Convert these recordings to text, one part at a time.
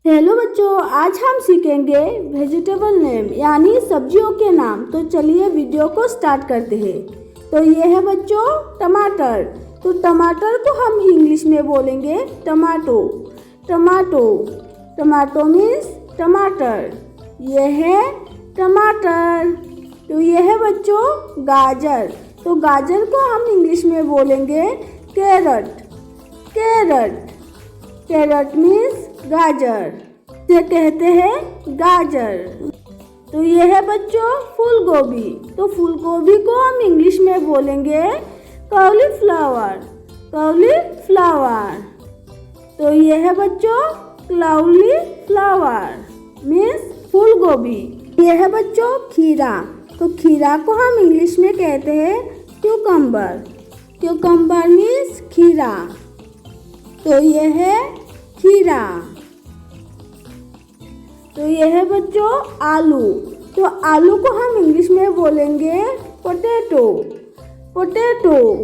Hello बच्चों, आज हम सीखेंगे वेजिटेबल नेम यानी सब्जियों के नाम। तो चलिए वीडियो को स्टार्ट करते हैं। तो ये है बच्चों टमाटर। तो टमाटर को हम इंग्लिश में बोलेंगे टमाटो। टमाटो टमाटो मीन्स टमाटर। ये है टमाटर। तो ये है बच्चों गाजर। तो गाजर को हम इंग्लिश में बोलेंगे कैरट। कैरट कैरट मीन्स गाजर, इसे कहते हैं गाजर। तो ये है बच्चों फूल गोभी। तो फूल गोभी को हम इंग्लिश में बोलेंगे कॉलीफ्लावर। कॉलीफ्लावर। तो ये है बच्चों कॉलीफ्लावर मीन्स फूल गोभी। ये है बच्चों खीरा। तो खीरा को हम इंग्लिश में कहते हैं क्यूकम्बर। क्यूकम्बर मीन्स खीरा। तो ये है खीरा। तो ये है बच्चों आलू। तो आलू को हम इंग्लिश में बोलेंगे पोटैटो। पोटैटो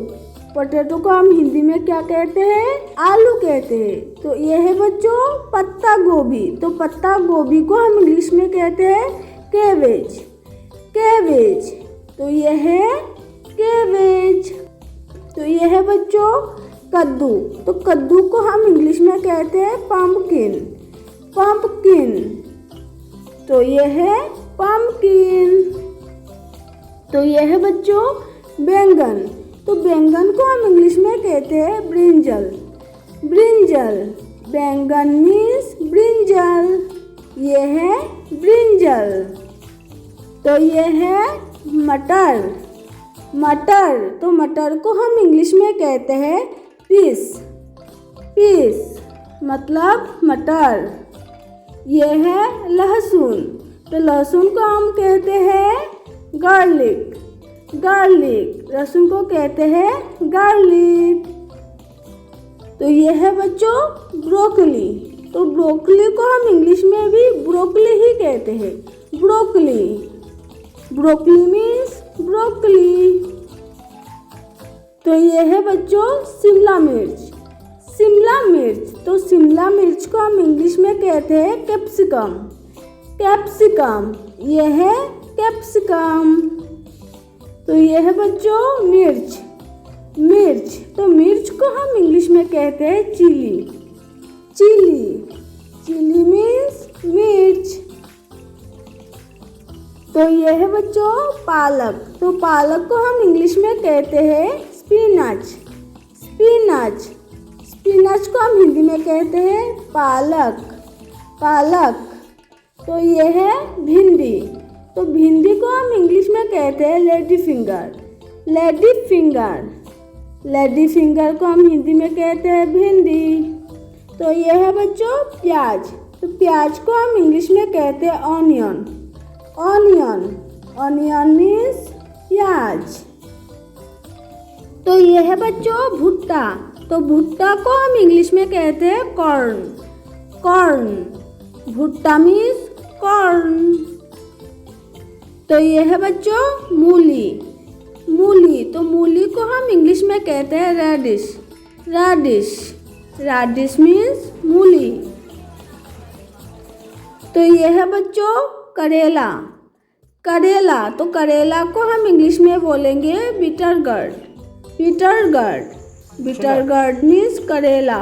पोटैटो को हम हिंदी में क्या कहते हैं? आलू कहते हैं। तो ये है बच्चों पत्ता गोभी। तो पत्ता गोभी को हम इंग्लिश में कहते हैं कैबेज। कैबेज। तो ये है कैबेज। तो ये है बच्चों कद्दू। तो कद्दू को हम इंग्लिश में कहते हैं पम्पकिन। पम्पकिन। तो ये है पम्पकिन। तो ये है बच्चों बैंगन। तो बैंगन को हम इंग्लिश में कहते हैं ब्रिंजल। ब्रिंजल। बैंगन मीन्स ब्रिंजल। ये है ब्रिंजल। तो ये है मटर। मटर। तो मटर को हम इंग्लिश में कहते हैं पीस। पीस मतलब मटर। ये है लहसुन। तो लहसुन को हम कहते हैं गार्लिक। गार्लिक। लहसुन को कहते हैं गार्लिक। तो ये है बच्चों ब्रोकली। तो ब्रोकली को हम इंग्लिश में भी ब्रोकली ही कहते हैं। ब्रोकली। Broccoli means broccoli. तो ये है बच्चों शिमला मिर्च। शिमला मिर्च। तो शिमला मिर्च को हम इंग्लिश में कहते हैं कैप्सिकम। कैप्सिकम। ये है कैप्सिकम। तो ये है बच्चों मिर्च। मिर्च। तो मिर्च को हम इंग्लिश में कहते हैं चिली। चिली। चिली मीन्स मिर्च। तो ये है बच्चों पालक। तो पालक को हम इंग्लिश में कहते हैं स्पिनच। स्पिनच। स्पिनच को हम हिंदी में कहते हैं पालक। पालक। तो ये है भिंडी। तो भिंडी को हम इंग्लिश में कहते हैं lady finger. Lady finger. Lady finger को हम हिंदी में कहते हैं भिंडी। तो ये है बच्चों प्याज। तो प्याज को हम इंग्लिश में कहते हैं ऑनियन। ऑनियन। ऑनियन मीन्स प्याज। तो ये है बच्चों भुट्टा। तो भुट्टा को हम इंग्लिश में कहते हैं कॉर्न। कॉर्न। भुट्टा मीन्स कॉर्न। तो ये है बच्चों मूली। मूली। तो मूली को हम इंग्लिश में कहते हैं रेडिश। रेडिश। रेडिश मीन्स मूली। तो ये है बच्चों करेला। करेला। तो करेला को हम इंग्लिश में बोलेंगे bitter gourd. Bitter gourd. Bitter gourd means करेला।